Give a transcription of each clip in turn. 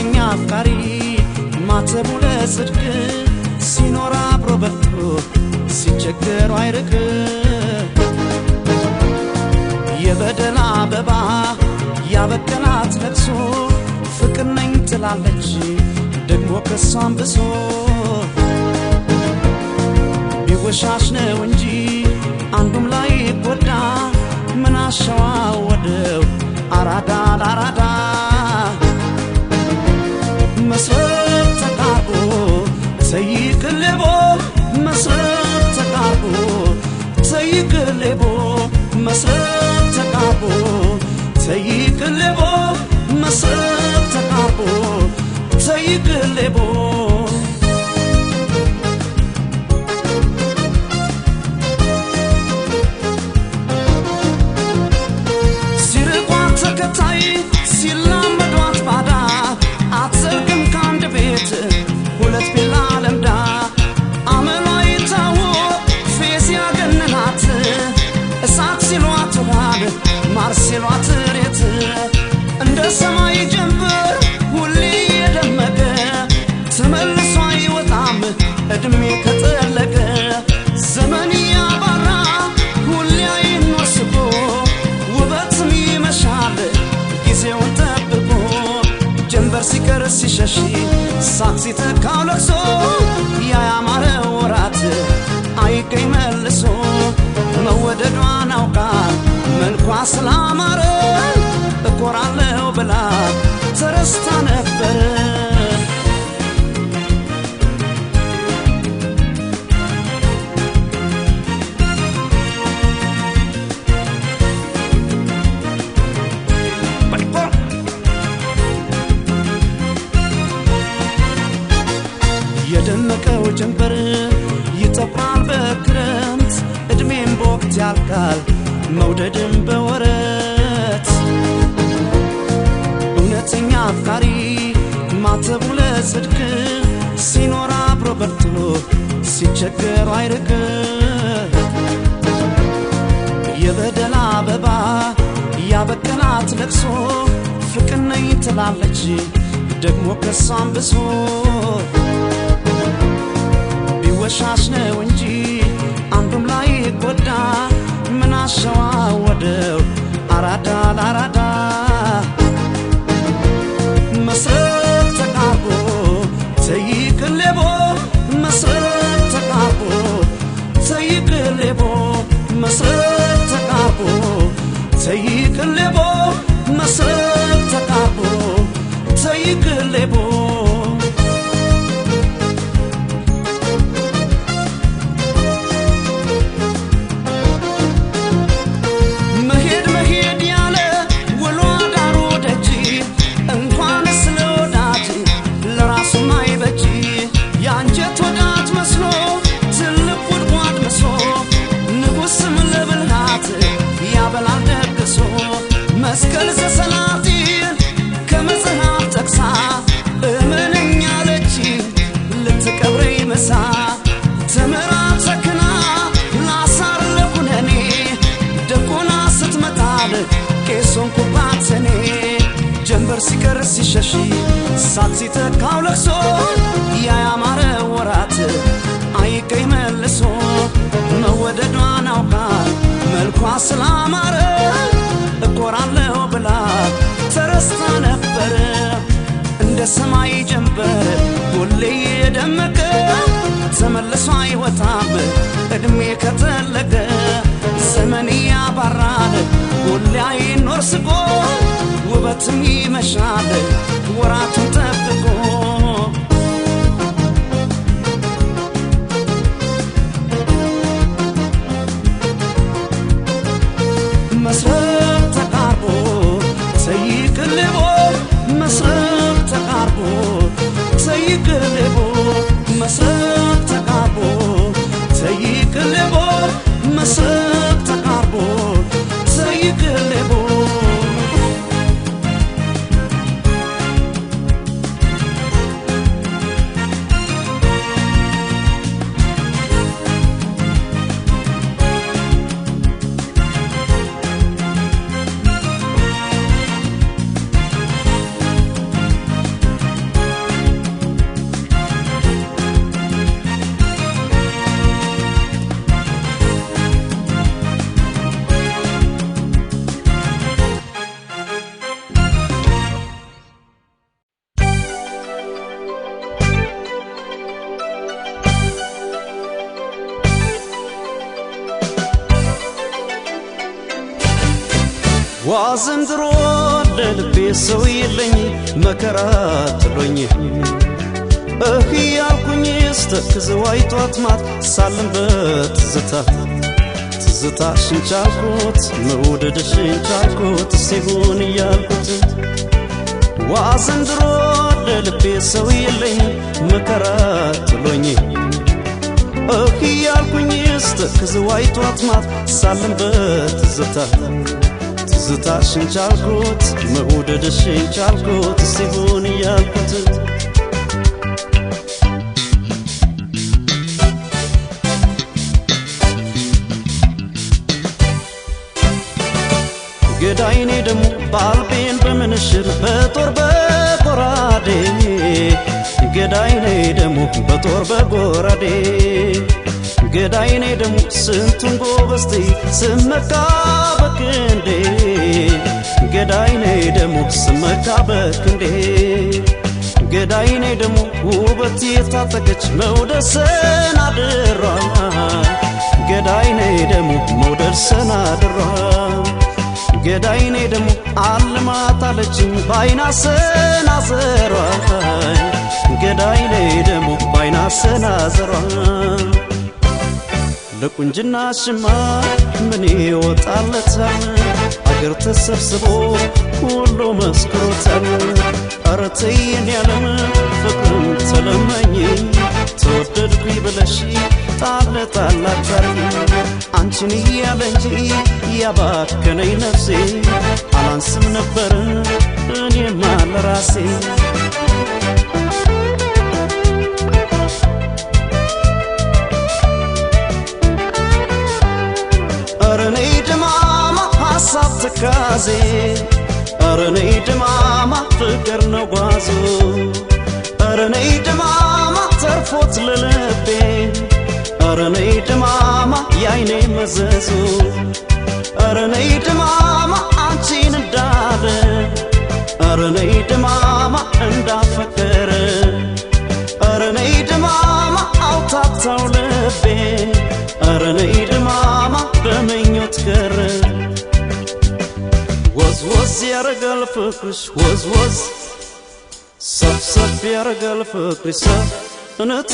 እውነተኛ አፍቃሪ ማተቡ ለጽድቅ ሲኖር አብሮ በልቶ ሲቸገሩ አይርቅ የበደል አበባ ያበቀላት ለቅሶ ፍቅር ነኝ ትላለች ደግሞ ከሷም ብሶ ቢወሻሽ ነው እንጂ አንዱም ላይ ጎዳ ምን አሸዋ ወደው አራዳ ላራዳ መስረት ተቃርቦ ተይቅልቦ መስረት ተቃርቦ ተይቅልቦ መስረት ተቃርቦ ተይቅልቦ መስረት ተቃርቦ ተይቅልቦ ሲርቋት ተከታይ ሲላመዷት ባዳ አትዘልቅም ከአንድ ቤት ሁለት ቢላ ለምዳ አመሏ ይታወቅ ፌስ ያገነናት እሳት ሲሏት ውሃን ማር ሲሏት ሬት እንደ ሰማይ ጀንበር ሁሌ የደመቀ ተመልሶ አይወጣም እድሜ ከጠለቀ ዘመን ያባራ ሁሌ አይኖስቦ ውበትም ይመሻል ጊዜውን ጠብቆ ጀንበር ሲቀር ሲሸሽ ሳቅ ሲተካው ለቅሶ ያያማረ ወራት አይገኝ መልሶ መወደዷን አውቃ መልኳ ስላማረ እኮራለሁ ብላ ተረስታ ነበር የደመቀው ጀንበር ይጠፋል በክረምት እድሜም በወቅት ያልቃል መውደድም በወረት እውነተኛ አፍቃሪ ማተቡ ለጽድቅ ሲኖር አብሮ በልቶ ሲቸገሩ አይርቅ የበደል አበባ ያበቀላት ለቅሶ ፍቅር ነኝ ትላለች ደግሞ ከሷም ብሶ ቢወሻሽ ነው እንጂ አንዱም ላይ ጎዳ ምን አሸዋ ወደው አራዳ ላራዳ መስረት ተቃርቦ ተይቅልቦ መስረት ተቃርቦ ተይቅልቦ መስረት ተቃርቦ ተይቅልቦ መስረት ተቃርቦ ተይቅልቦ መስቀል ዘሰላጢን ከመጽሐፍ ጠቅሳ እምነኛ ለች ልትቀብረኝ መሳ ተምራ ተክና ላሳር ለኩነኔ ደቆና ስትመጣል ቄሶን ኩባት እኔ ጀንበር ሲቀር ሲሸሽ ሳቅ ሲተካው ለቅሶ ያያማረ ወራት አይገኝ መልሶ መወደዷን አውቃ መልኳ ስላማረ እኮራለሁ ብላ ተረስታ ነበር እንደ ሰማይ ጀንበር ሁሌ የደመቀ ተመልሶ አይወጣም እድሜ ከጠለቀ ዘመን ያባራል ሁሌ አይኖር ስቆ ውበትም ይመሻል ወራቱን ጠብቆ መስረት ተቃርቦ ተይቅልቦ መስረት ተቃርቦ ተይቅልቦ መስረት ተቃርቦ ተይቅልቦ መስረት ተቃርቦ ተይቅልቦ ዋዘንድሮ ለልቤ ሰው የለኝ መከራ ጥሎኝ ያልኩኝ ስተክዘው አይቷት ማት ሳልንበት ትዝታሽን ቻልኩት መውደድሽን ቻልኩት ሲሆን እያልኩት ዋዘንድሮ ለልቤ ሰው የለኝ መከራ ጥሎኝ ያልኩኝ ስተክዘው አይቷት ማት ሳልንበት ትዝታሽን ቻልኩት መውደድሽን ቻልኩት ሲሆን እያልኩት ገዳይኔ ደሞ ባልቤን በምንሽር በጦር በጎራዴ ገዳይኔ ደሞ በጦር በጎራዴ ገዳይኔ ደሞ ስንቱን ጎበስቲ ስመካ በክንዴ ገዳይኔ ደሞ ስመካ በክንዴ ገዳይኔ ደሞ ውበት የታጠቀች መውደድ ሰናድሯ ገዳይኔ ደሞ መውደድ ሰናድሯ ገዳይኔ ደሞ አልማታለችኝ ባይና ሰናዘሯ ገዳይኔ ደሞ ባይና ሰናዘሯ ለቁንጅናሽማ ምን ይወጣለታል አገር ተሰብስቦ ሁሉ መስክሮታል ኧረ ተይ የኔ ዓለም ፍቅርን ተለመኝ ተወደድኩኝ ብለሽ ጣል ጣል አታርጊ አንቺን እያለ እንጂ ያባከነኝ ነፍሴ አላንስም ነበር እኔማ ለራሴ ኧረ ነይ ድማማ ሐሳብ ትካዜ ኧረ ነይ ድማማ ፍቅር ነው ጓዙ ኧረ ነይ ድማማ ተርፎት ለልቤ ኧረ ነይ ድማማ ያይኔ መዘዙ ኧረ ነይ ድማማ አንቺን እንዳለ ኧረ ነይ ድማማ እንዳፈቀረ ኧረ ነይ ድማማ አውታታው ልቤ ኧረ ነይ ድማማ በምኞት ቀረ ወዝወዝ ያረጋል ፍቅርሽ ወዝወዝ ሰፍሰፍ ያረጋል ፍቅርሽ እነቴ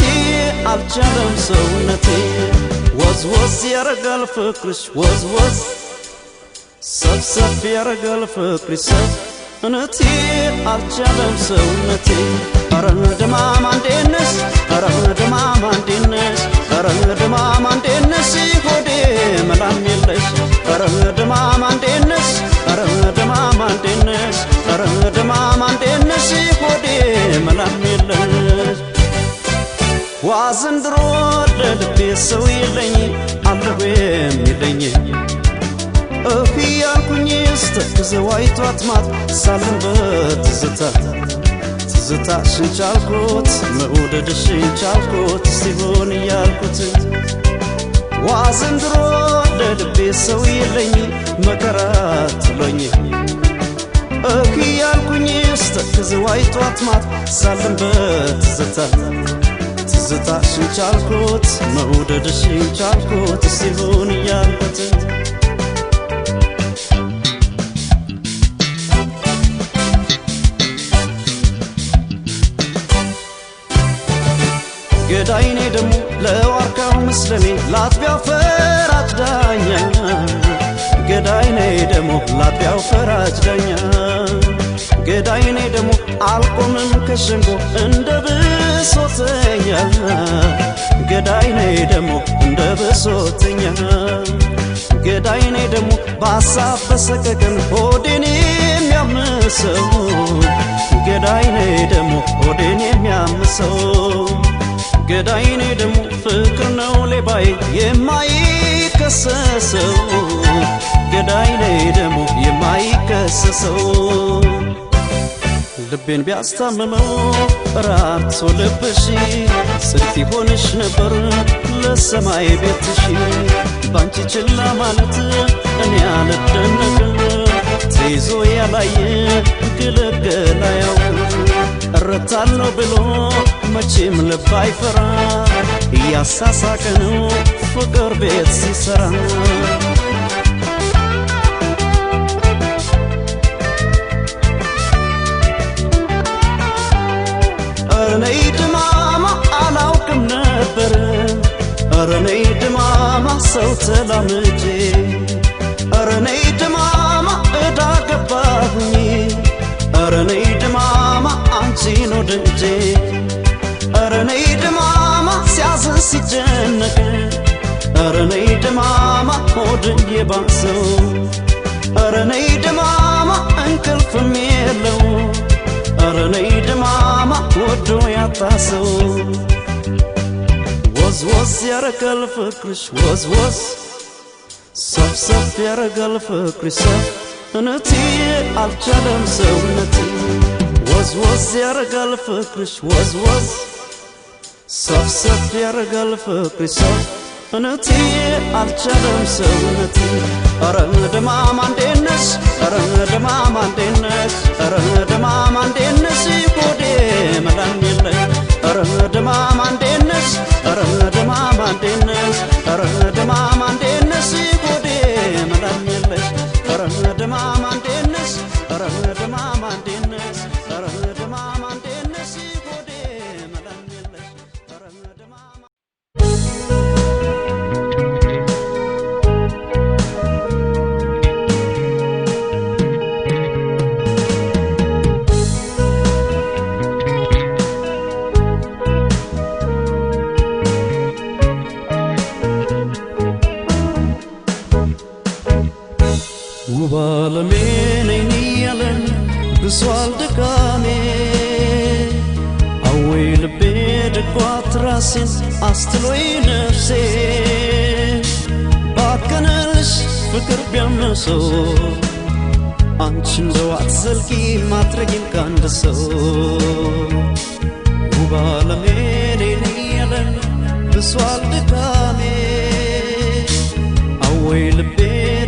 አልቻለም ሰውነቴ ወዝወዝ ያረጋል ፍቅርሽ ወዝወዝ ሰፍሰፍ ያረጋል ፍቅርሽ እነቴ አልቻለም ሰውነቴ ኧረ ድማማ እንዴት ነሽ ኧረ ድማማ እንዴት ነሽ ኧረ ድማማ እንዴት ነሽ ሆዴ መላም የለሽ ኧረ ድማማ እንዴት ነሽ ኧረ ድማማ እንዴት ነሽ ኧረ ድማማ እንዴት ነሽ ሆዴ መላም የለሽ ዋዘንድሮ ለልቤ ሰው የለኝ አለሁ የሚለኝ ያልኩኝ ስተክዘው አይቷት ማት ሳልንበት ትዝታሽን ቻልኩት መውደድሽን ቻልኩት ሲሆን እያልኩት ዋዘንድሮ ለልቤ ሰው የለኝ መከራ ጥሎኝ ያልኩኝ ስተክዘው አይቷት ማት ሳልንበት ትዝታሽን ቻልኩት መውደድሽን ቻልኩት ሲሆን እያልኩት ገዳይኔ ደሞ ለዋርካው ምስለኔ ላጥቢያው ፈራጅ ዳኛ ገዳይኔ ደሞ ላጥቢያው ፈራጅ ዳኛ ገዳይኔ ደሞ አልቆምም ከሸንጎ እንደ ብሶተኛ ገዳይኔ ደሞ እንደ ብሶተኛ ገዳይኔ ደሞ በሐሳብ በሰቀቀን ሆዴን የሚያምሰው ገዳይኔ ደሞ ሆዴን የሚያምሰው ገዳይኔ ደሞ ፍቅር ነው ሌባዬ የማይከሰሰው ገዳይኔ ደሞ የማይከሰሰው ልቤን ቢያስታምመው ራርቶ ልብሽ ጽድቅ ይሆንሽ ነበር ለሰማይ ቤትሽ ባንቺ ችላ ማለት እኔ አልደነቅም ተይዞ ያላየ ግልግል አያውቅም እረታለሁ ብሎ መቼም ልብ አይፈራ እያሳሳቀ ነው ፍቅር ቤት ሲሰራ ሰው ተላምጄ ኧረ ነይ ድማማ እዳ ገባሁኝ ኧረ ነይ ድማማ አንቺን ወድጄ ኧረ ነይ ድማማ ሲያዝን ሲጨነቅ ኧረ ነይ ድማማ ሆድዬ ባሰው ኧረ ነይ ድማማ እንቅልፍም የለው ኧረ ነይ ድማማ ወዶ ያጣ ሰው ወዝ ወዝ ያረጋል ፍቅርሽ ወዝ ወዝ ሰፍ ያረጋል ፍቅርሽ ሰፍ እውነትዬ አልቻለም ሰውነቴ ወዝ ወዝ ያረጋል ፍቅርሽ ወዝ ወዝ ሰፍ ያረጋል ፍቅርሽ ሰፍ እውነትዬ አልቻለም ሰውነቴ ኧረ ድማማ እንዴት ነሽ ኧረ ድማማ እንዴት ነሽ ኧረ ድማማ እንዴት ነሽ ሆዴ መላም የለኝ ኧረ ድማማ እንዴት ነሽ ኧረ ድማማ እንዴት ነሽ ኧረ ድማማ እንዴት ነሽ ሆዴ መላም የለሽ ኧረ ድማማ እንዴት ነሽ ኧረ ድማማ እንዴት ነሽ ኧረ ድማማ እንዴት ነሽ ሆዴ መላም የለሽ ኧረ ድማማ ውብ ዓለሜ ነኝ ያለን ብሷል ድካሜ አወይ ልቤ ደጓት ራሴን አስትሎይ ነፍሴ ባከነልሽ ፍቅር ቢያመሰው አንቺ እንደው አትዘልቂ ማትረጊም ከአንድ ሰው ውብ ዓለሜ ነኝ ያለን ብሷል ድካሜ አወይ ልቤ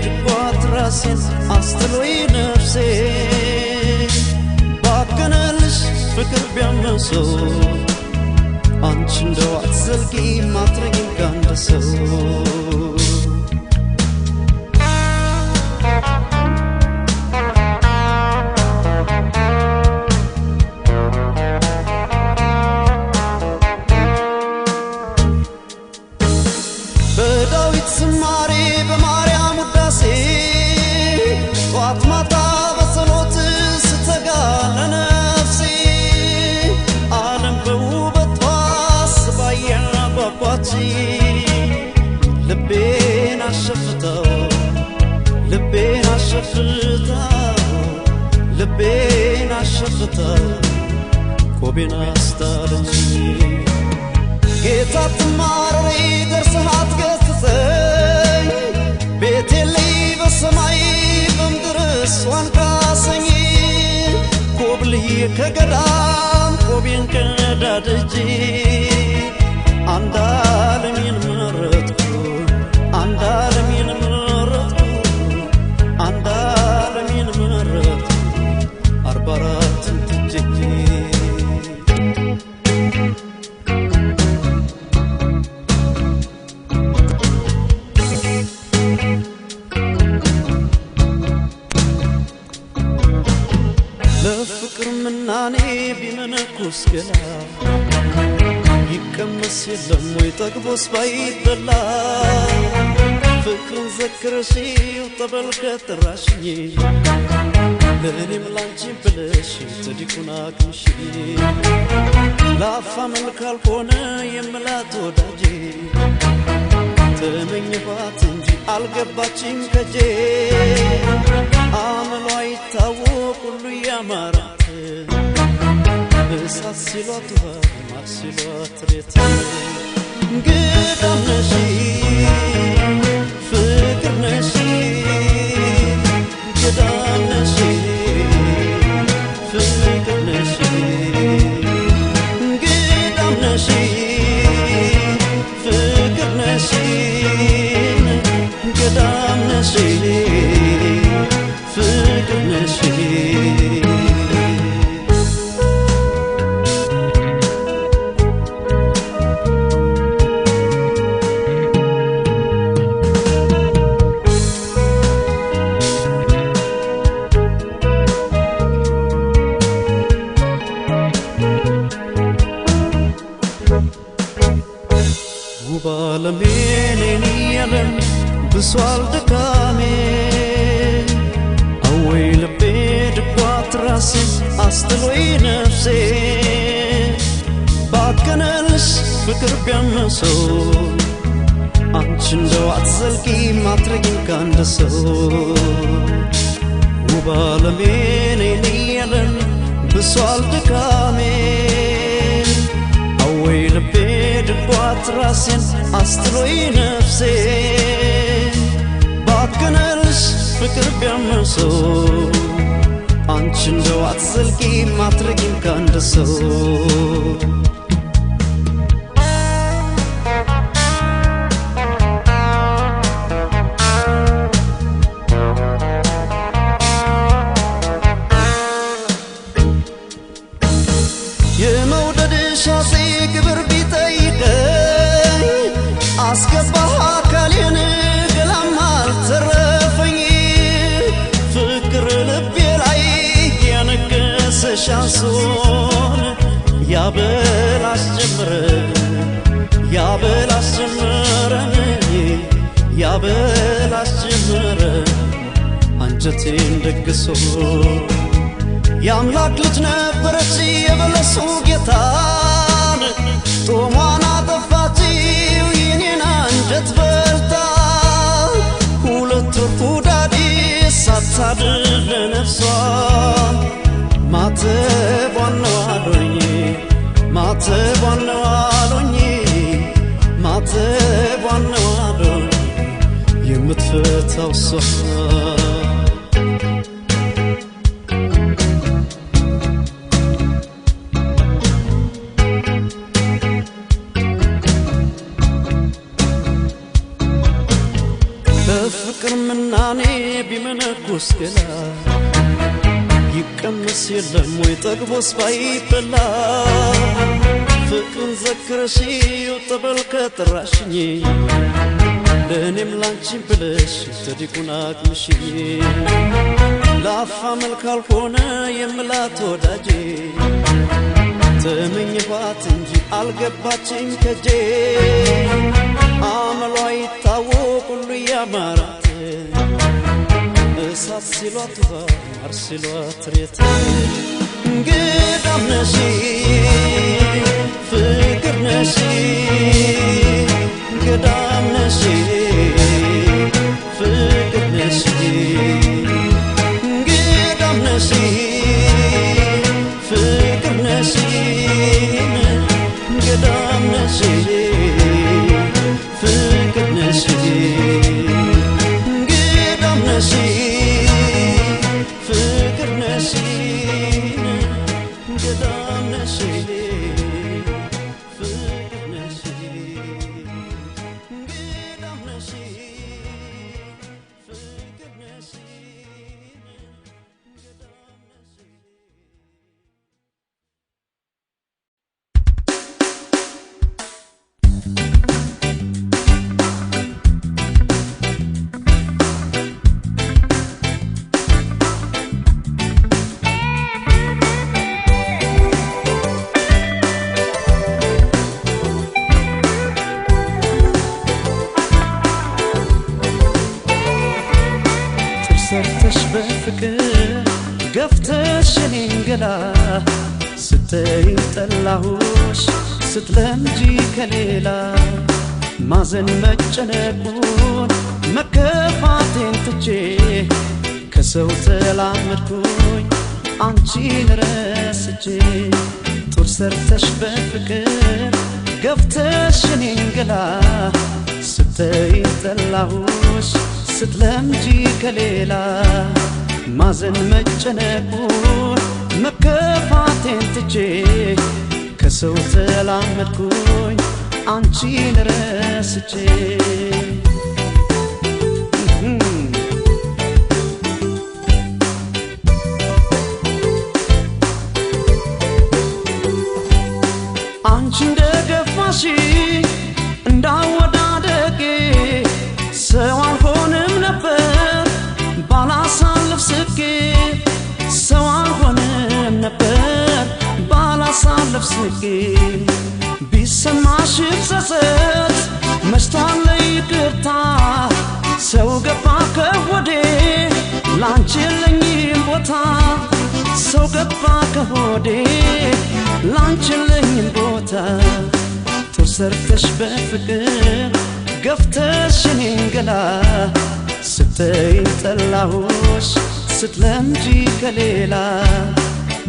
ድጓት ራሴን አስትሎይ ነፍሴ ባከነልሽ ፍቅር ቢያመሰው አንቺ እንደው አትዘልቂ ማትረጊም ከአንድ ሰው በዳዊት ዝማሬ በማርያም ውዳሴ ጧት ማታ በጸሎት ስተጋ ለነፍሴ ዓለም በውበቷ ስባያ ጓጓች ልቤን አሸፍተው ልቤን አሸፍተው ልቤን አሸፍተው ቆቤን አስጣለች ጌታ ትማረሪ ደርሰህ አትገስጸኝ ቤቴ ላይ በሰማይ በምድር እሷን ካሰኝ ኮብልዬ ከገዳም ቆቤን ቀዳድጄ አንድ ዓለሜን መረጥኩ አንድ ዓለሜን መረጥኩ አንድ ዓለሜን መረጥኩ 44ን ትቼ ለፍቅር ምናኔ ቢመነኩስ ገላ ይቀመስ የለም ወይ ጠግቦስ ባይበላ ፍቅርን ዘክረሽው ጠበል ከጠራሽኝ ለእኔም ላንቺ ብለሽ ጽድቁን አቅምሽ ላፋ መልካል ሆነ የምላት ወዳጄ ተመኘኋት እንጂ አልገባችም ከጄ አመሏ ይታወቅ ሁሉ ያማራት እሳት ሲሏት ውሃ ማር ሲሏት ሬት እንግዳም ነሽ ፍቅር ነሽ እንግዳም ነሽ ፍቅር ነሽ እንግዳም ነሽ ፍቅር ነሽ እንግዳም ነሽ ፍቅር ነሽ ውብ ዓለሜ ነኝ ያለን ብሷል ድካሜ አወይ ልቤ ድጓት ራሴን አስጥሎኝ ነፍሴ ባከነልሽ ፍቅር ቢያመሰው አንቺ እንደው አትዘልቂ ማትረጊኝ ካንድ ሰው ውብ ዓለሜ ነይ ያለን ብሷል ድካሜ አወይ ልቤ ድጓት ራሴን አስጥሎኝ ነፍሴ ባከነልሽ ፍቅር ቢያመሰው አንቺ እንደው አትዘልቂ ማትረጊኝ ካንድ ሰው የመውደድሽ አፄ ግብር ቢጠይቀኝ አስገባህ አካሌን ገላም አልተረፈኝ ፍቅር ልቤ ላይ ያነገሰሽ አንሶን ያበል አስጀምረን ያበል አስጀምረን ያበል አስጀምረን አንጀቴን ደግሶ የአምላክ ልጅ ነበረች የበለሱ ጌታን ጦሟን አጠፋችው የኔን አንጀት በልታ ሁለት ወር ሁዳዴ ሳታድር ለነፍሷ ማተቧን ነው አሉኝ ማተቧን ነው አሉኝ ማተቧን ነው አሉኝ የምትፈታው እሷ በፍቅር ምናኔ ቢመነኩስ ገላ ይቀመስ የለም ወይ ጠግቦስ ባይበላ ፍቅርን ዘክረሽው ጠበል ከጠራሽኝ ለእኔም ላንቺን ብለሽ ተዲቁን አቅምሽኝ ለአፋ መልክ አልሆነ የምላት ወዳጄ ተመኘኋት እንጂ አልገባችኝ ከጄ አመሏ ይታወቅ ሁሉ ያማራት እሳት ሲሏት ውሃ ማር ሲሏት ሬት እንግዳም ነሽ ፍቅር ነሽ እንግዳም ነሽ ፍቅር ነሽ እንግዳም ነሽ ፍቅር ነሽ እንግዳም ነሽ ፍቅር ነሽ እንግዳም ነሽ ፍቅር ነሽ እንግዳም ነሽ ፍቅር ነሽ እንግዳም ነሽ ፍቅር ነሽ ሰርተሽ በፍቅር ገፍተሽ እኔን ገላ ስተይኝ ጠላሁሽ ስትለምጂ ከሌላ ማዘን መጨነቁን መከፋቴን ትቼ ከሰው ተላመድኩኝ አንቺን ረስቼ ጡር ሰርተሽ በፍቅር ገፍተሽ እኔን ገላ ስተይኝ ጠላሁሽ ስትለምጂ ከሌላ ማዘን መጨነቁን መከፋቴን ትቼ ከሰው ተላመድኩኝ አንቺን ረስቼ አንቺ እንደገፋሽ እንዳወዳደቄ ሰው አልሆንም ነበር ባላሳልፍ ስቄ ሰው አልሆንም ነበር ባላሳልፍ ስቄ ቢሰማሽ ጸጸት መሽቷል ይቅርታ ሰው ገባ ከሆዴ ላንቺ የለኝም ቦታ ሰው ገባ ከሆዴ ላንቺ የለኝም ቦታ ጡር ሰርተሽ በፍቅር ገፍተሽ እኔን ገላ ስትይ ጠላሁሽ ስትለምጂ ከሌላ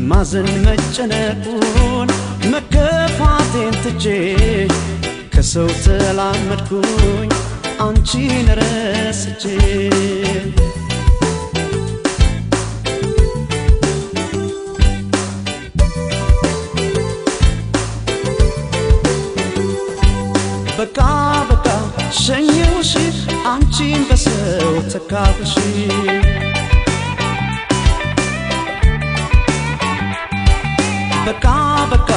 ማዘን መጨነቁን መከፋቴን ትቼ ከሰው ተላመድኩኝ አንቺን ረስቼ በቃ በቃ ሸኘሁሽ አንቺን በሰው ተካሁሽ በቃ በቃ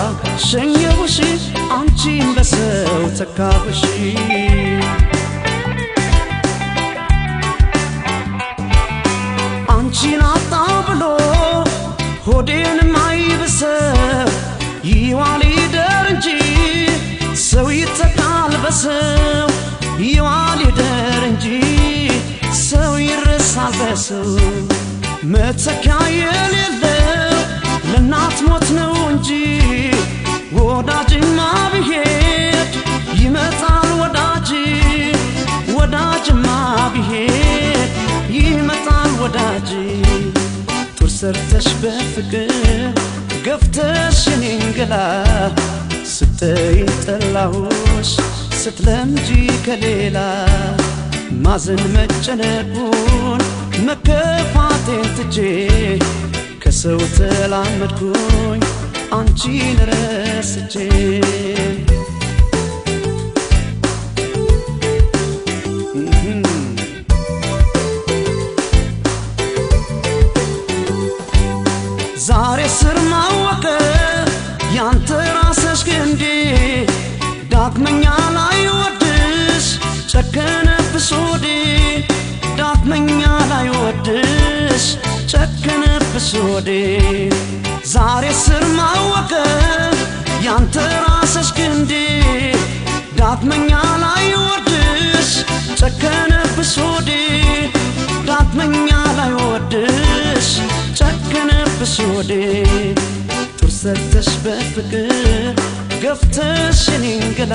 ሸኘሁሽ አንቺን በሰው ተካሁሽ አንቺን አጣ ብሎ ሆዴን ማይብሰው ይዋል ይደር እንጂ ሰው ይተካል በሰው ይዋል ይደር እንጂ ሰው ይረሳል በሰው መተኪያ የሌለው ለእናት ሞት ነው እንጂ ወዳጅማ ቢሄድ ይመጣል ወዳጅ ወዳጅማ ቢሄድ ይመጣል ወዳጅ ጡር ሰርተሽ በፍቅር ገፍተሽ እኔን ገላ ስትይ ጠላሁሽ ስትለምጂ ከሌላ ማዘን መጨነቁን መከፋቴን ትቼ ከሰው ተላመድኩኝ አንቺን ረስቼ ዛሬ ስር ማወቀ ያንተ ራስሽ ግንዴ ዳግመኛ ላይ ወድሽ ጨከነብሽ ሆዴ ዳግመኛ ላይ ወድሽ ጨከነብሽ ሆዴ ዛሬ ስር ማወቀ ያንተ ራስሽ ግንዴ ዳግመኛ ላይ ወድሽ ጨከነብሽ ሆዴ ዳግመኛ ላይ ወድሽ ጨከነብሽ ሆዴ ጡር ሰርተሽ በፍቅር ገፍተሽ እኔን ገላ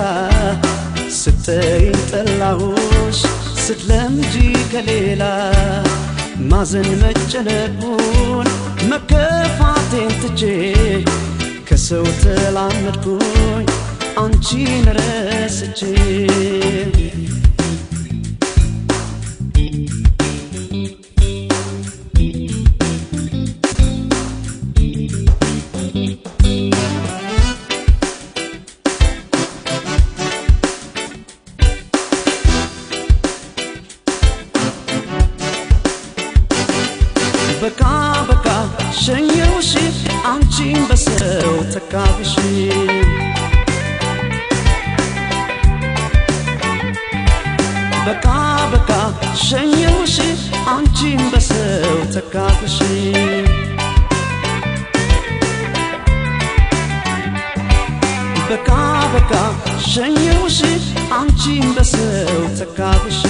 ስትይ ጠላሁሽ ስትለምጂ ከሌላ ማዘን መጨነቁን መከፋቴን ትቼ ከሰው ተላመድኩኝ አንቺን ረስቼ በቃ በቃ ሸኘሁሽ አንቺን በሰው ተካሁሽ በቃ በቃ ሸኘሁሽ አንቺን በሰው ተካሁሽ በቃ በቃ ሸኘሁሽ አንቺን በሰው ተካሁሽ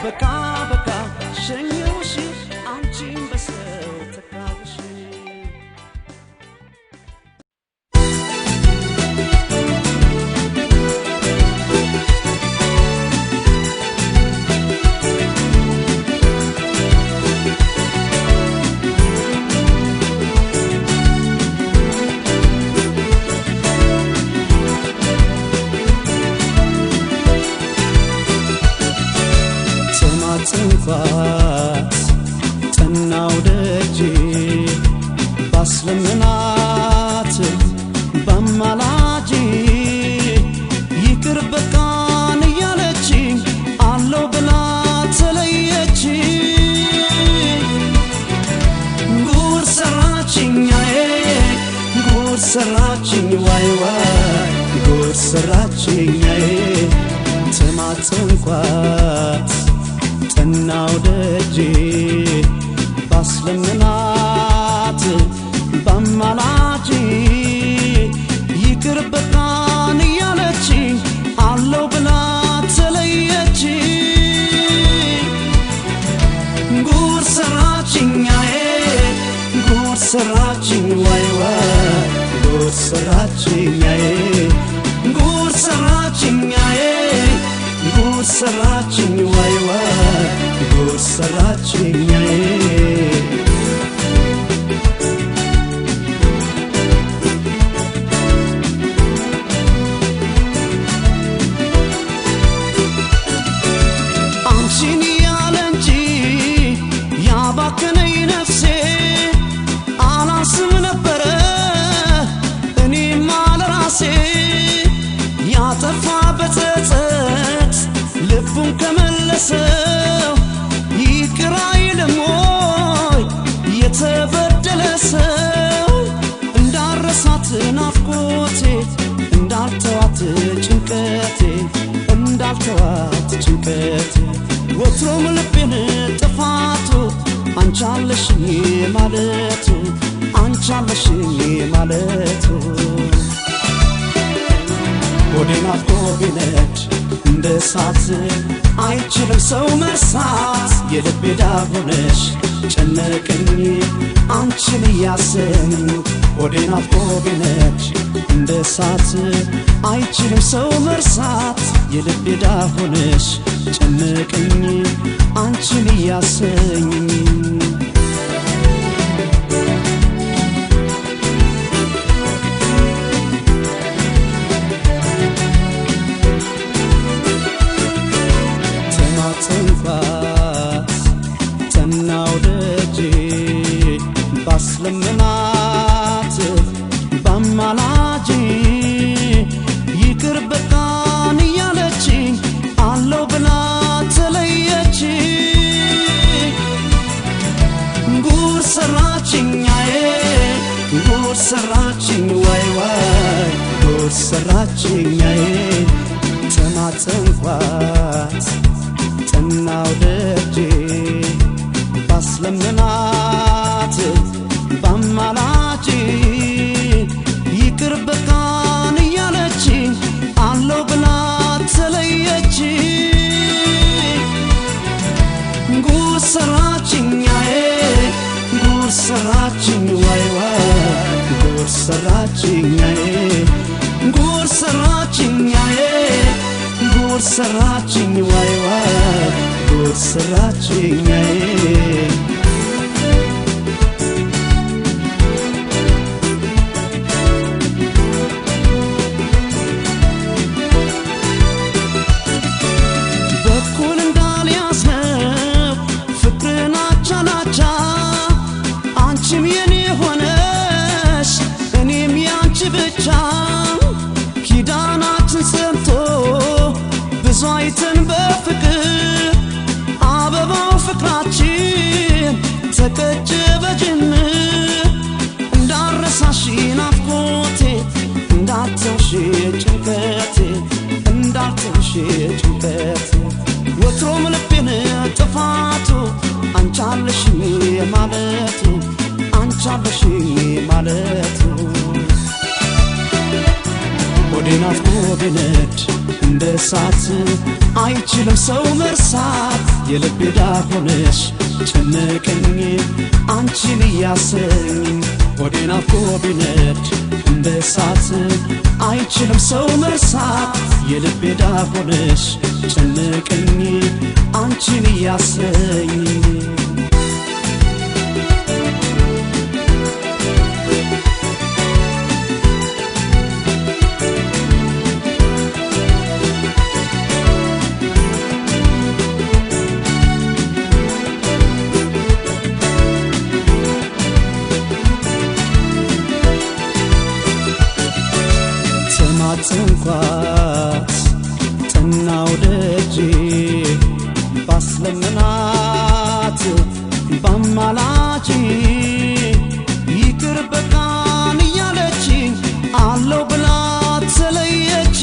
በቃ በቃ ሸኘሁሽ አንቺን በሰው ተካሁሽ ጽንፋት ጠናው ደጄ ባስለምናት በማላጄ ይቅር በቃን እያለችኝ አለው ብላ ተለየች ጉድ ሰራችኝ ጉድ ሰራችኝ ዋይ ዋይ ጉድ ሰራችኝ ተማጽንኳት ጠናው ደጄ ባስለምናት በማላጄ ይቅር በቃን እያለ የበደለ ሰው እንዳረሳት ናፍቆቴ እንዳልተዋት ጭንቀቴ እንዳልተዋት ጭንቀቴ ወትሮም ልቤን ጥፋቱ አንቻለሽኝ ማለቱ አንቻለሽኝ ማለቱ ሆዴ ናፍቆ ቢነድ እንደ እሳት አይችልም ሰው መርሳት የልቤ ዳር ሆነሽ ጨነቀኝ አንቺን እያሰኝ ሆዴ ናፍቆ ቢነድ እንደ እሳት አይችልም ሰው መርሳት የልቤ ዳር ሆነሽ ጨነቀኝ አንቺን እያሰኝ ባስለምናት ባማላጅ ይቅር በቃን እያለችኝ አለው ብላ ተለየች ጉድ ሰራችኛዬ ጉድ ሰራችኝ ዋይ ዋይ ጉድ ሰራችኛዬ ተማጸንኳት ጠናው ደጄ ባስለምናት ባማላጅ ይቅር በቃን እያለችኝ አለው ብላ ተለየች ጉድ ሰራችኛዬ ጉድ ሰራችኝ ዋይ ዋይ ጉድ ሰራችኛዬ ጉድ ሰራችኛዬ ጉድ ሰራችኝ ዋይ ዋይ ጉድ ሰራችኛዬ ኪዳናችን ሰምቶ ብዙ አይተን በፍቅር አበባው ፍቅራችን ተቀጨ በጅምር እንዳረሳሽ ናፍቆቴ እንዳልተውሽ ጭንቀቴ እንዳልተውሽ ጭንቀቴ ወትሮም ልቤን ጥፋቱ አንቻለሽኝ ማለቱ አንቻለሽኝ ማለቱ ሆዴ ናፍቆ ቢነድ እንደ እሳት አይችልም ሰው መርሳት የልቤ ዳር ሆነሽ ጨነቀኝ አንቺን እያሰኝ ሆዴ ናፍቆ ቢነድ እንደ እሳት አይችልም ሰው መርሳት የልቤ ዳር ሆነሽ ጨነቀኝ አንቺን እያሰኝ ተማጸንኳት ጠናው ደጄ ባስለምናት ባማላጅ ይቅር በቃን እያለችኝ አለው ብላ ተለየች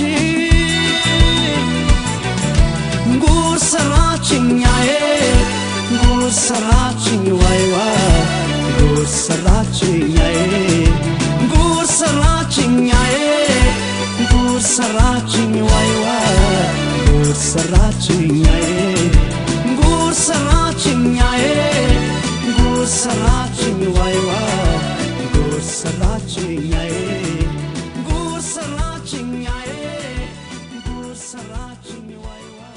ጉድ ሰራችኛዬ ጉድ ሰራችኝ ዋይ ዋይ ጉድ ሰራችኛዬ ጉድ ሰራችኛዬ ጉድ ሰራችኝ ዋይ ዋይ ጉድ ሰራችኛዬ ጉድ ሰራችኛዬ ጉድ ሰራችኝ ዋይ ዋይ ጉድ ሰራችኛዬ ጉድ ሰራችኛዬ ጉድ ሰራችኝ ዋይ ዋይ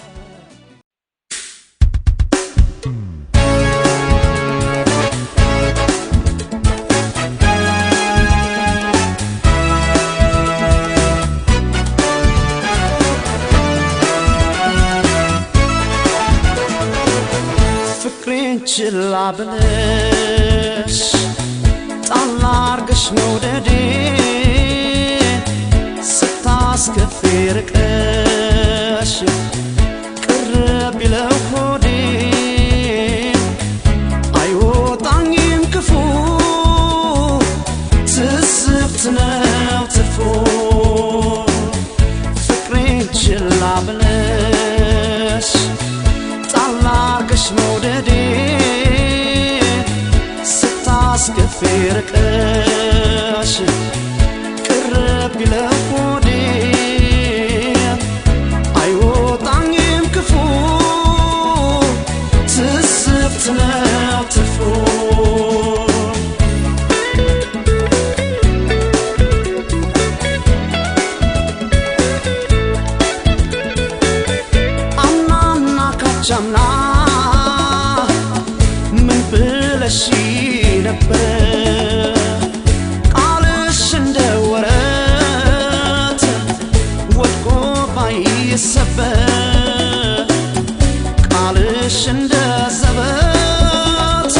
ችላ ብለሽ ጣል አርገሽ መውደዴን ስታስከፊ ርቀሽ ቅር ቢለው ሆዴን አይወጣኝም ክፉ ርቀሽ ቅርብ ቢለው ሆዴ አይወጣኝም ክፉ ትስብት ነው ትርፉ አምናና ካቻምና ምን ብለሽ ነበር ቃልሽ እንደ ወረት ወድቆ ባይሰበር ቃልሽ እንደ ዘበት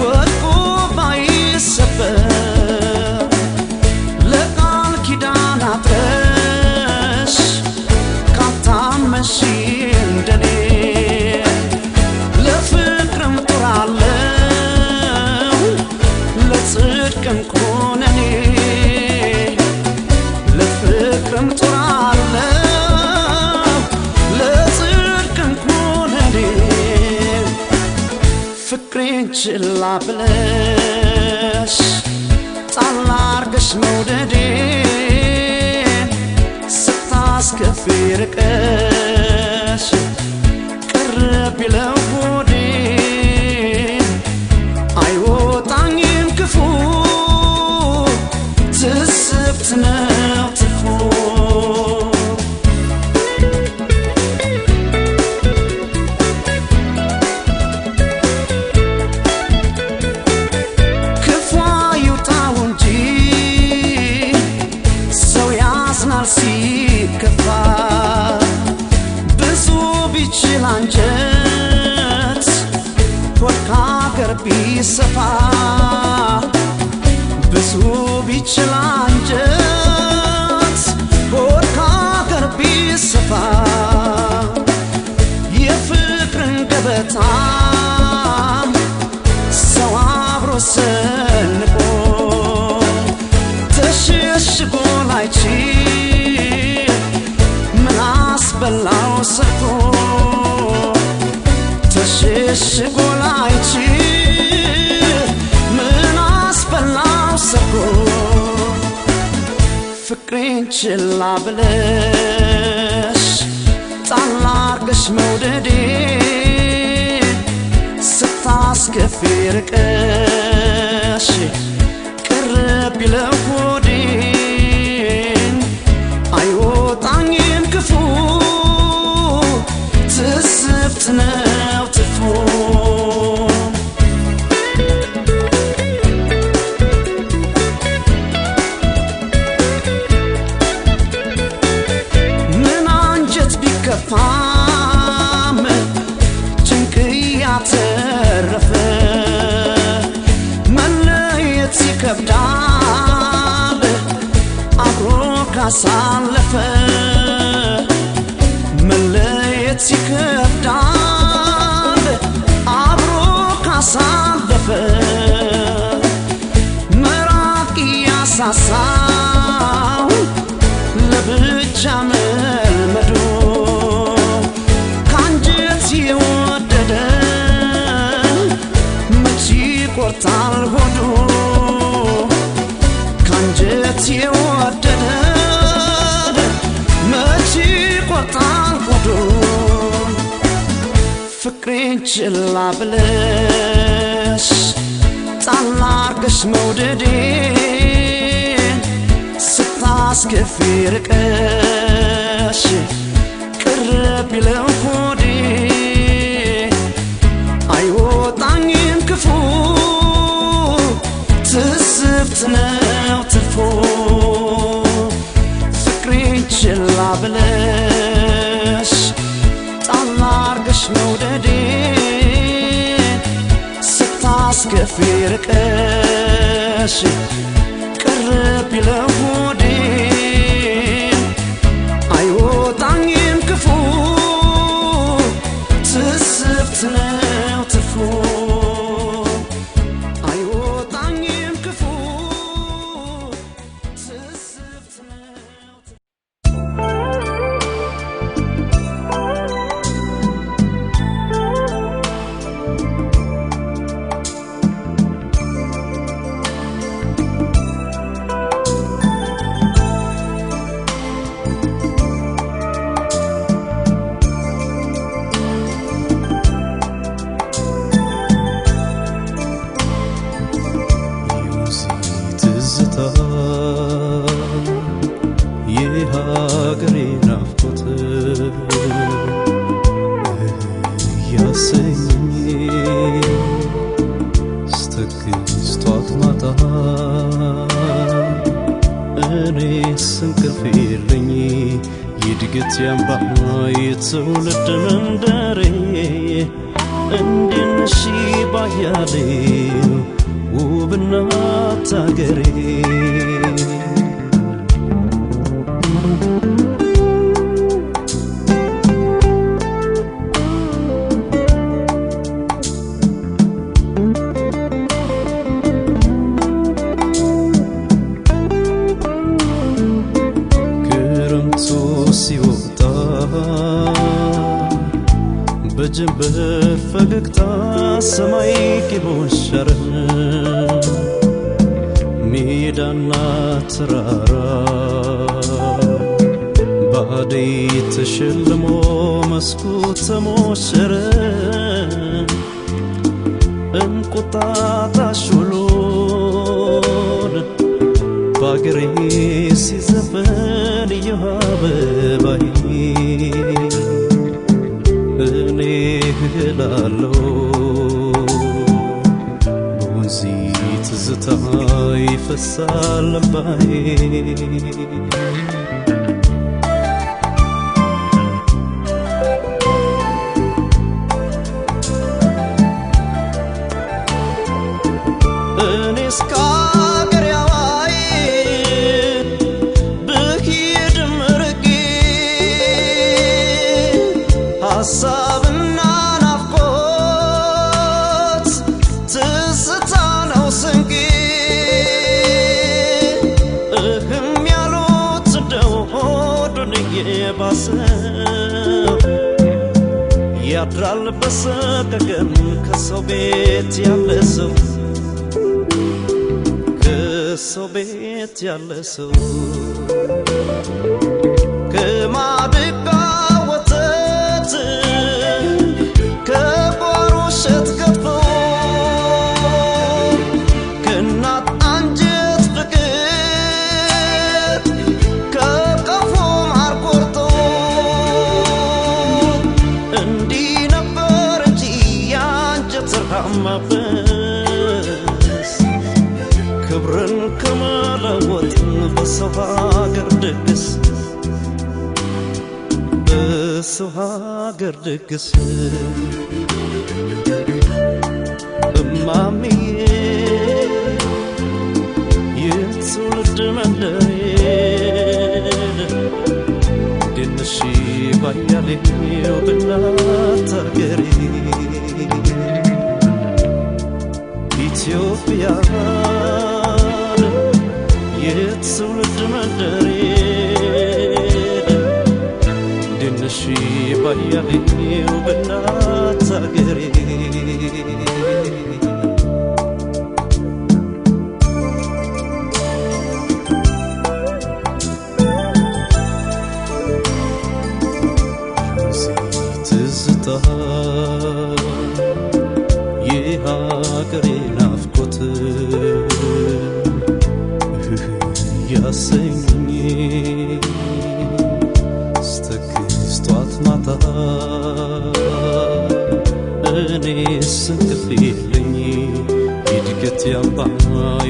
ወድቆ ባይሰበር ለቃል ኪዳን አጥረሽ ካታመንሽ እንደኔ ለፍቅርም ጦራለሁ ለጽድቅም ኮነኔ ለፍቅርም ጦራለሁ ለጽድቅም ኮነኔ ፍቅሬን ችላ ብለሽ ጣል አርገሽ መውደዴን ስታስከፊ ርቀሽ ቅርብ ቢለው ሆዴን አይወጣኝም ክፉ ትስብት ነው ትርፉ ክፉ ይውጣው እንጂ ሰው ያዝናል ሲከፋ ብዙ ቢችል አንጀት ሆድ ከአገር ቢሰፋ ብዙ ቢችል አንጀት ሆድ ከአገር ቢሰፋ የፍቅርን ገበታ ሰው አብሮ ሰንቆ ተሸሽጎ ላይችል ምን አስበላው ሰርቶ ተሸሽጎ ላይችል ምን አስበላው ሰርቶ ፍቅሬን ችላ ብለሽ ጣል አርገሽ መውደዴን ስታስከፊ ርቀሽ ቅርብ ቢለው ሆዴን አይወጣኝም ክፉ ትስብት ነው ትርፉ ምን አንጀት ቢከፋም ጭንቅ ያተረፈ መለየት ይከብዳል አብሮ ካሳለፈ መለየት ይከብዳል አብሮ ካሳለፈ መራቅ ያሳሳው ለብቻ መልመዶ ካንጀት የወደደ መች ይቆርጣል ሆዶ ካንጀት የወደደ መች ይቆርጣል ሆዶ ፍቅሬን ችላ ብለሽ ጣል አርገሽ መውደዴን ስታስከፊ ርቀሽ ቅርብ ቢለው ሆዴን አይወጣኝም ክፉ ትስብት ነው ትርፉ ፍቅሬን ችላ ብለሽ ጣል አርገሽ መውደዴን ስታስከፊ ርቀሽ ቅርብ ቢለው ሆዴን አይወጣኝም ክፉ ትስብት ነው ትርፉ አይወጣኝም ክፉ ትስብት ነው ማታ እኔ ስንቅልፍ የለኝ የድገት ያምባ የትውልድ መንደሬ እንዴት ነሽ ባያሌው ውብ እናት አገሬ ሲወጣ በጀንበር ፈገግታ ሰማይ ቂቦሸረ ሜዳና ተራራ ባደይ ተሸልሞ መስኩ ተሞሸረ እንቁጣጣሽ ውሎን ባገሬ ሲዘፈን የአበባዬ እኔ እላለሁ በወንዚ ትዝታ ይፈሳል እንባዬ እኔስ ሐሳብና ናፍቆት ትዝታ ነው ስንቄ እህም ያሉት እንደው ሆዱን እየባሰው ያድራል በሰቀቀን ከሰው ቤት ያለ ሰው ከሰው ቤት ያለ ሰው ከማድጋ ከጓሮ እሸት ገፎ ከእናት አንጀት ፍቅር ከቀፎ ማር ቆርጦ እንዲህ ነበር እንጂ የአንጀት ርሃብ ማበስ ክብርን ከመለወጥ በሰው ሀገር ድግስ በሰው ሀገር ድግስ እማምዬ የትውልድ መንደሬ እንዴት ነሽ ባያሌው በእናት አገሬ ኢትዮጵያ የትውልድ መንደሬ ነሽ ባያሌው በእናት አገሬ ትዝታ የሀገሬ ናፍቆት ያሰኝ ስተክስቷት ማታ እኔ ስንቅልፍ የለኝ የድገት ያምባ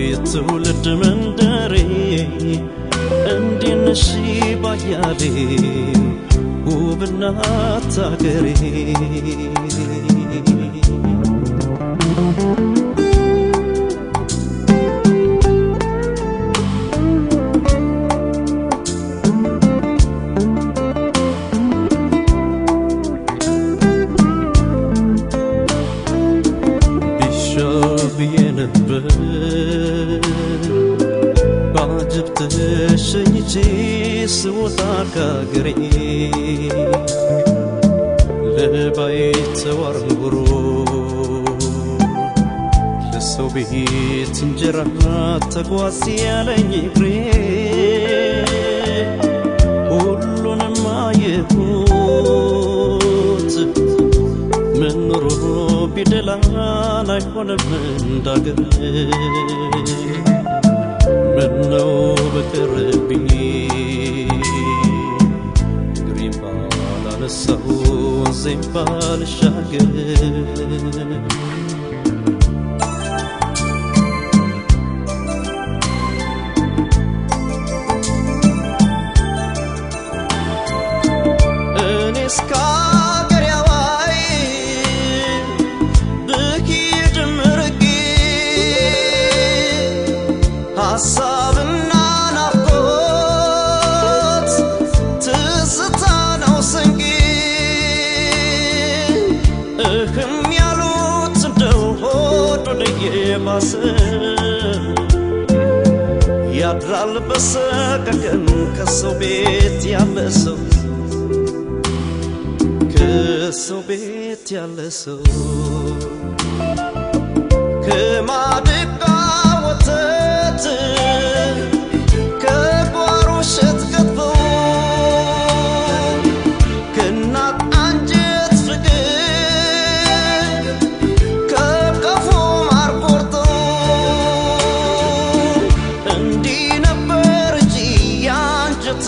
የትውልድ መንደሬ እንዴት ነሽ ባያሌው ውብ እናት አገሬ ባጅብ ተሸኝቼ ስወጣ ከአገሬ ለባይተዋር ኑሮ ለሰው ቤት እንጀራ ተጓዝ ያለኝ እግሬ ሁሉንም አየሁት ምን ኑሮ ቢደላን አይሆንም እንዳገር ምነው በቀረብኝ እግሬን ባላነሳው ወንዜን ባልሻገር ሐሳብና ናፍቆት ትዝታ ነው ስንቄ እህም ያሉት እንደው ሆድ ወደየባሰ ያድራል በሰቀቀን ከሰው ቤት ያለ ሰው ከሰው ቤት ያለ ሰው ከማድጋ ወተት ከጓሮ እሸት ገጥፎ ከእናት አንጀት ፍቅር ከቀፎ ማር ቆርጦ እንዲህ ነበር እንጂ የአንጀት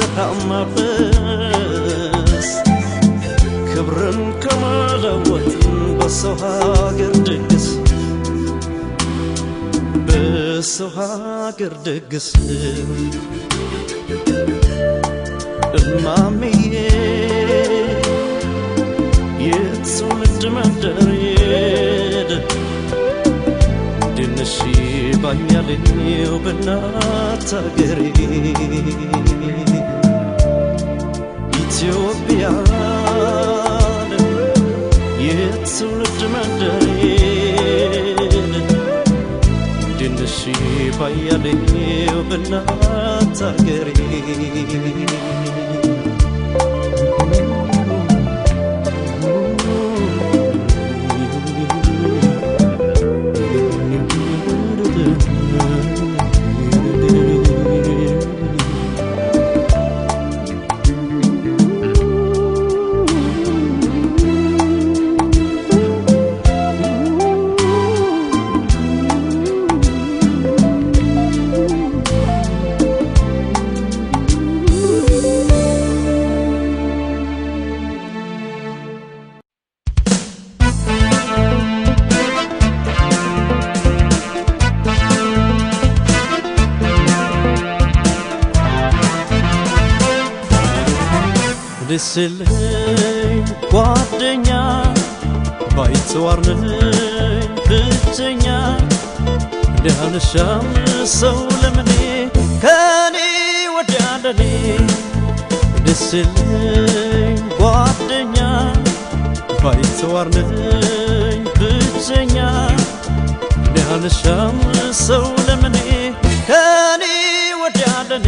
ማበስ ክብርን ከመለወጥ በሰው ሀገር ድግስ በሰው ሀገር ድግስ እማምዬ የትውልድ መንደር ሄደ ድንሽ ባያሌው በእናት አገሬ ኢትዮጵያ የትውልድ መንደር ሄደ ድንሽ ባያሌው በእናት አገሬ ደስልኝ ጓደኛ ባይተዋር ነኝ ብቸኛ እንዳልሻም ሰው ለምኔ ከኔ ወዲያ ለኔ ደስልኝ ጓደኛ ባይተዋር ነኝ ብቸኛ እንዳልሻም ሰው ለምኔ ከኔ ወዲያ ለኔ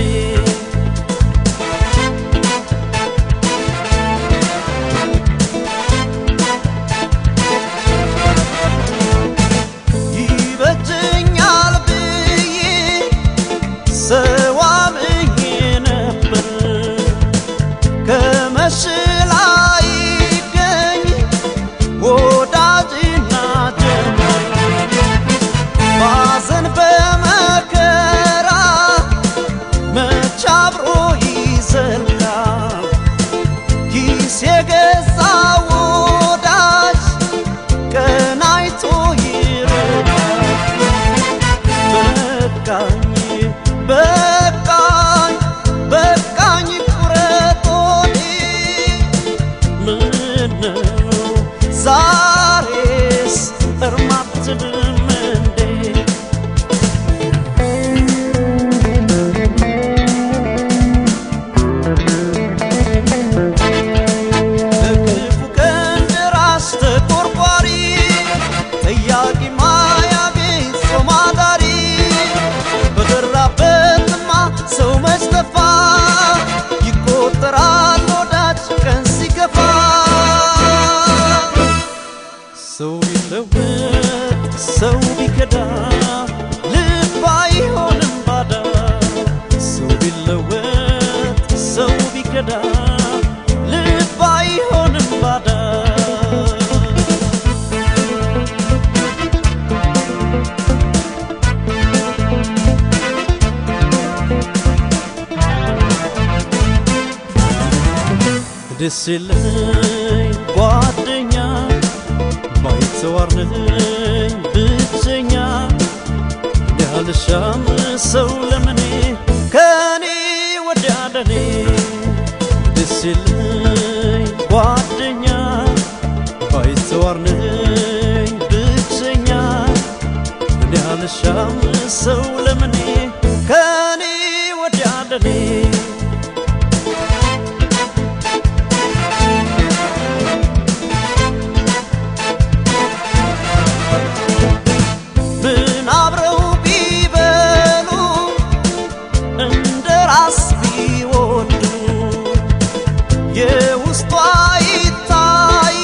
ሰው ቢከዳ ልብ አይሆንም ባዳ ሰው ቢለወጥ ሰው ቢከዳ ልብ አይሆንም ባዳ ደስ ይለኝ ጓደኛ ባይተዋር ነኝ ብቸኛ ያልሻም ሰው ለምኔ ከኔ ወዲያ ለኔ ደስ ይለኝ ጓደኛ ባይተዋር ነኝ ብቸኛ ያልሻም ሰው ለምኔ እንደኔ ምን አብረው ቢበሉ እንደ ራስ ቢወዱ የውስጧ ይታይ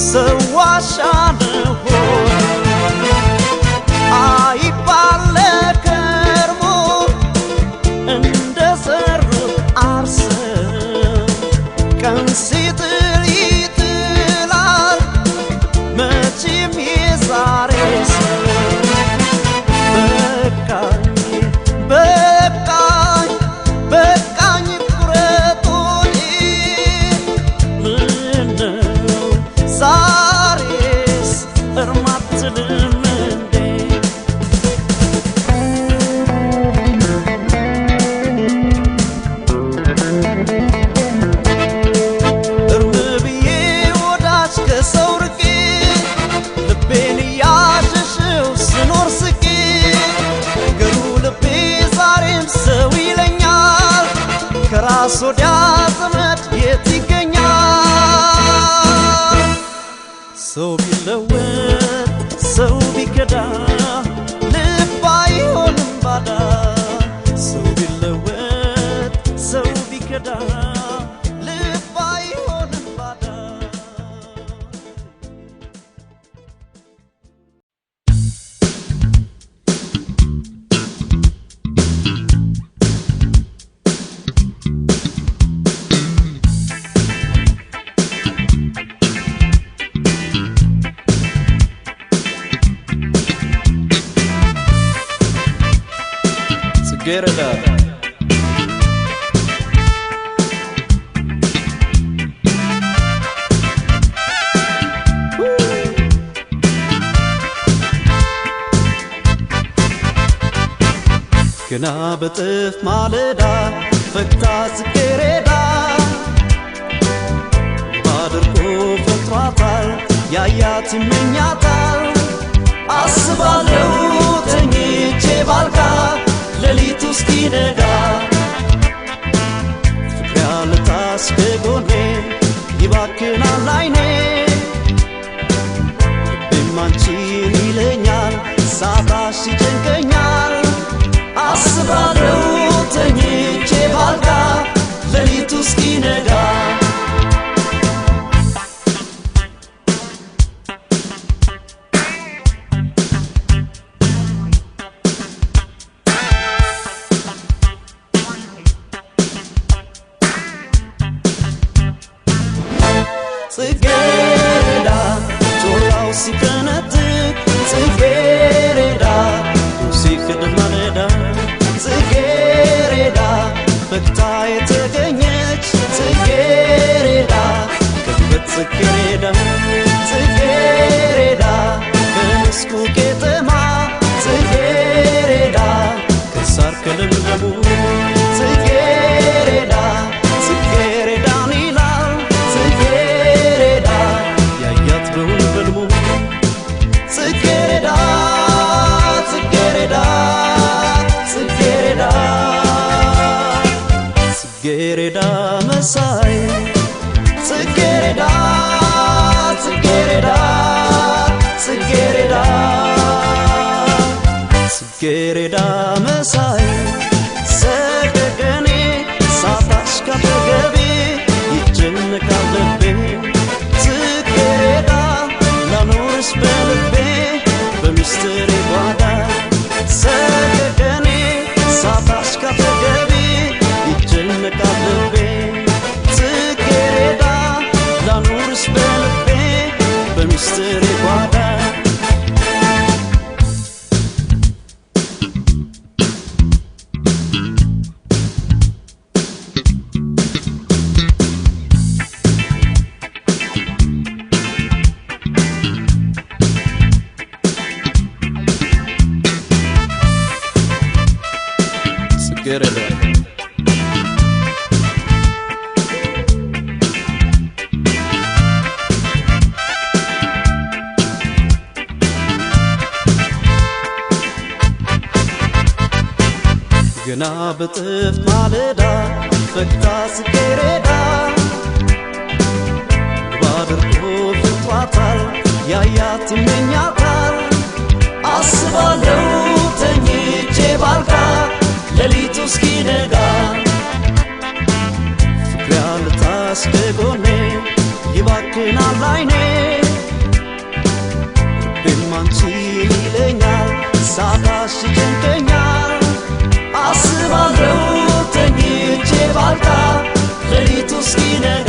ሰዋሻ ነሆን አይባል ለከርሞ እንደ ዘሩት አርሰው ቀን ሲጥል ይጥላል መቼም የዛሬ ሰው በቃኝ በቃኝ ቁረጡኝ ምነው ዛሬስ እርም አትልም እንዴ እርም ብዬ ወዳጅ ከሰው ርቄ ልቤን እያሸሸው ስኖር ስቄ ነገሩ ልቤ ዛሬም ሰው ይለኛል ከራስ ወዲያ ዘመድ የት ይገኛል ሰው ቢለወጥ ሰው ቢከዳ ልብ አይሆንም ባዳ ሰው ቢለወጥ ሰው ቢከዳ ልብ አይሆንም ባዳ ጽጌረዳ ገና በጥፍ ማለዳ ፈክታ ጽጌረዳ ባድርጎ ፈጥሯታል ያያት ይመኛታል አስባለው ተኝቼ ባልጋ ሌሊቱ እስኪነጋ ፍቅር ያለታስ ከጎኔ ይባክናል አይኔ ልቤም አንቺን ይለኛል ሳጣሽ ይጨንቀኛል አስባለው ተኝቼ ባልጋ ሌሊቱ እስኪነጋ ጽጌረዳ ጮራው ሲፈነጥቅ ጽጌረዳ ሲከድር ማለዳ ጽጌረዳ ፈክታ የተገኘች ጽጌረዳ ከበት ጽጌረዳ ጽጌረዳ ከመስኩ ቄጠማ ጽጌረዳ ከሳር ከለምለሙ ጽጌረዳ ጽጌረዳን ይላል ጽጌረዳ ያያት በውን በልሙ ጽጌረዳ ጽጌረዳ ጽጌረዳ ጽጌረዳ መሳይ ጽጌረዳ ጽጌረዳ ጽጌረዳ ጽጌረዳ መሳይ ሰገገኔ ሳታሽ ካጠገቤ ይጨነቃል ልቤ ጽጌረዳ ላኖርሽ በልቤ በሚስጥሬ ጓዳ ሰገገኔ ሳታሽ ካጠገቤ ይጨነቃል ልቤ ጽጌረዳ ላኖርሽ በልቤ በሚስጥሬ ጓዳ ጽጌረዳ ገና በጥፍ ማለዳ ፈክታ ጽጌረዳ ባድርጎ ፍቷታል ያያት ይመኛታል አስባለሁ ተኝቼ ባልጋ ሌሊቱ እስኪነጋ ፍቅር ያልታስ ከጎኔ ይባክናል አይኔ ልቤም አንቺን ይለኛል ሳጣሽ ይጨንቀኛል አስባለሁ ተኝቼ ባልጋ ሌሊቱ እስኪነጋ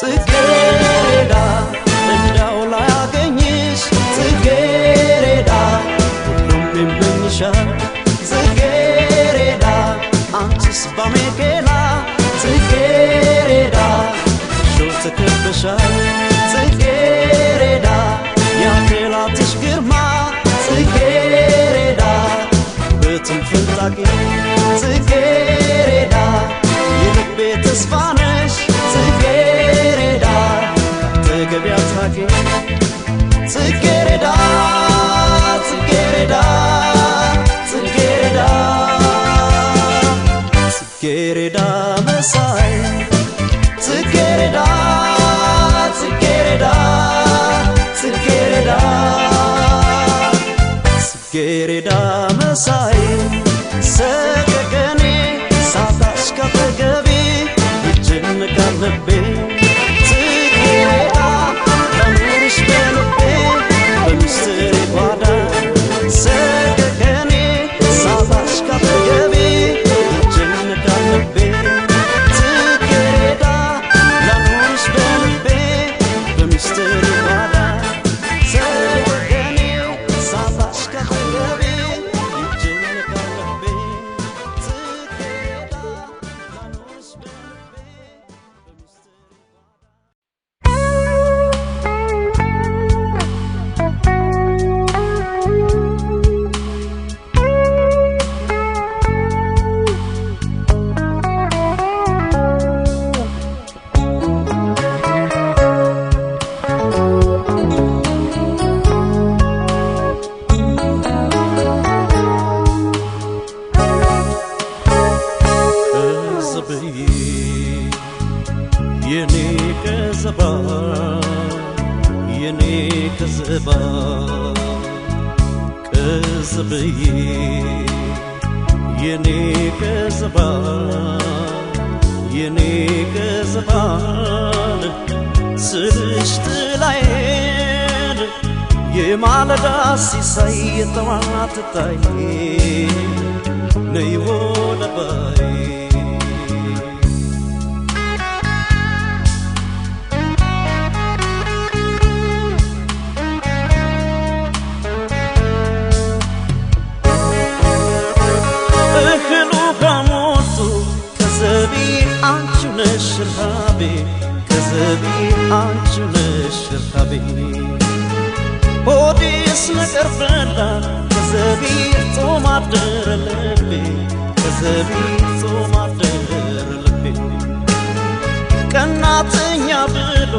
ጽጌረዳ እንዳው ላያገኝሽ ጽጌረዳ ሁሉም ይመኝሻል ጽጌረዳ አንቺስ ባሜኬላ ጽጌረዳ ሾህ ተከበሻል ጽጌረዳ ያኬላትሽ ግርማ ጽጌረዳ በትንፍንጣቂ ጽጌረዳ የልቤ ተስፋ ነሽ ጽጌረዳ ካተገቢያት ራቂ ጽጌረዳ ጽጌረዳ ጽጌረዳ ጽጌረዳ መሳይ ጽጌረዳ ጽጌረዳ ጽጌረዳ ጽጌረዳ መሳይ ሰቀቀኔ ሳታሽ ካጠገቤ ይጨነቃል ልቤ ጽጌረዳ ለኑርሽ በልቤ በምስጢሬ ጓዳ ሰቀቀኔ ሳታሽ ካጠገቤ ይጨነቃል ልቤ ጽጌረዳ ለኑርሽ በልቤ በምስጢሬ ጓዳ ሰቀቀኔ ሳታሽ ካጠገቤ ይጨነቃል ልቤ ጽጌረዳ ለኑርሽ በልቤ ቀዘብዬ የኔ ቀዘባ የኔ ቀዘባ ቀዘብዬ የኔ ቀዘባ የኔ ቀዘባ ስልሽ ጥላዬን የማለዳ ሲሳይ የጠዋት ታይ ነይ ወደ ባይ እህሉ ከሞቱ ከዘቢ አንቺ ነሽ ረሃቤ ከዘቢ አንቺ ነሽ ረሃቤ ሆዴስ ነገር በላ ከዘቢ ጾም አደረ ልቤ ከዘቢ ጾም አደረ ልቤ ቀናተኛ ብሎ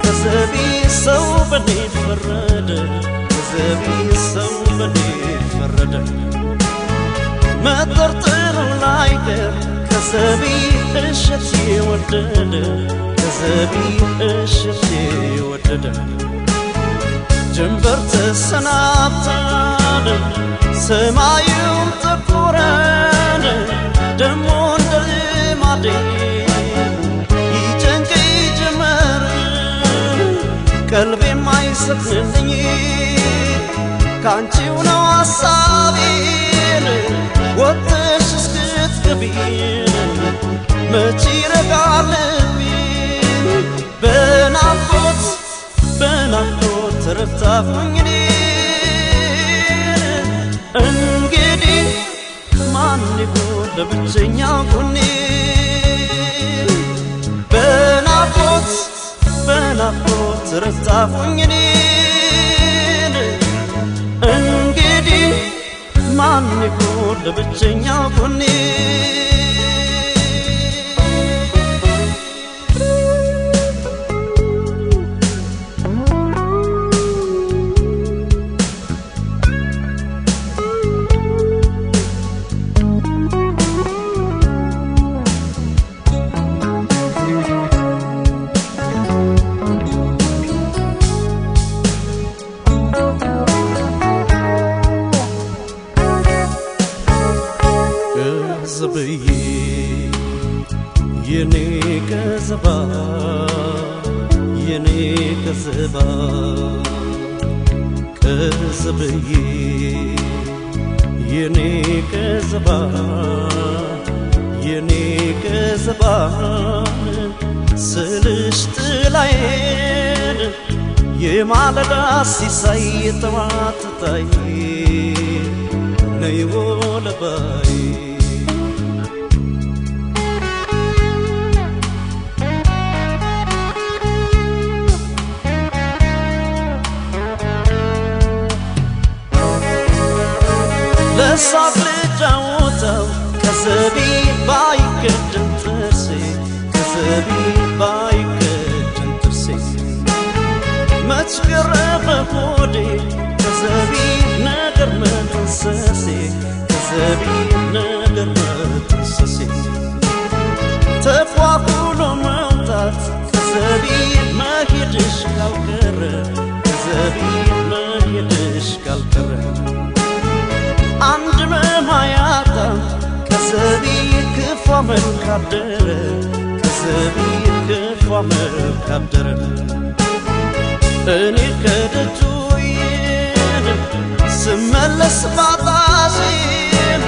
ከዘቢ ሰው በኔ ፈረደ ከዘቢ ሰው በኔ ፈረደ መጠርጠሩ ላይቀር ከዘቢ እሸት የወደደ ከዘቢ እሸት የወደደ ጀንበር ተሰናብታን ሰማዩም ጠቆረን ደሞ እንደ ልማዴ ይጨንቀኝ ጀመር ቀልቤም አይሰፍንልኝ ካንቺው ነው ሐሳቤን ወጥሽ እስክትገቢ መች ይረጋል ልቤ በናፍቆት በናፍቆት ተረታሁኝ እኔ እንግዲህ ማን ይሆን ለብቸኛ ጎኔ በናፍቆት በናፍቆት ተረታሁኝ እኔ እንግዲህ ማን ይሆን ለብቸኛው ጎኔ ከዘብዬ የኔ ከዘባ የኔ ከዘባ ከዘብዬ የኔ ከዘባ የኔ ከዘባ ስልሽ ጥላዬን የማለዳ ሲሳይ የጠዋት ታይ ነይ ወለባይ ለሳቅ ልጫወተው ከዘቢ ባይከደን ጥርሴ ከዘቢ ባይከደን ጥርሴ መች ቀረበ ሆዴ ከዘቢ ነገር መጥንሰሴ ከዘቢ ነገር መጥንሰሴ ተፏቁሎ መውጣት ከዘቢ መሄድሽ ካልቀረ ከዘቢ መሄድሽ ካልቀረ አንድ መማያታ ከዘቢ ክፉ መልካደረ ከዘቢ ክፉ መልካደረ እኔ ከደጁ ስመለስ ባጣሽም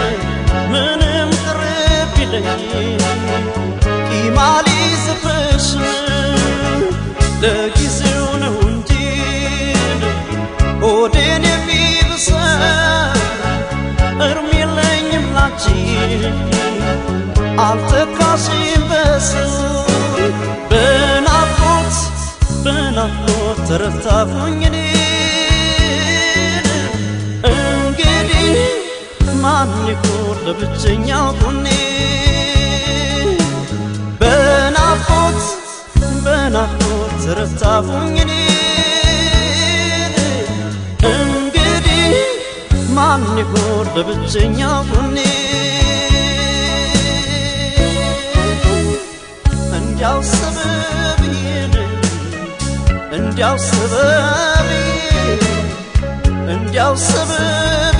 ምንም ቅርብ ይለኝ ቂማሊ ዝፍሽ ለጊዜው ነው እንጂ ሆዴን የሚብሰው እርም የለኝም ላንቺ አልተካሽም በሰው በናፍቆት በናፍቆት ተረታሁኝ እኔ እንግዲህ ማን ይጎር ለብቸኛው ጎኔ በናፍቆት በናፍቆት ተረታሁኝ እኔ ማን ይጎር ለብቸኛው ጎኔ እንዲያው ሰበብ እንዲያው ሰበብ እንዲያው ሰበብ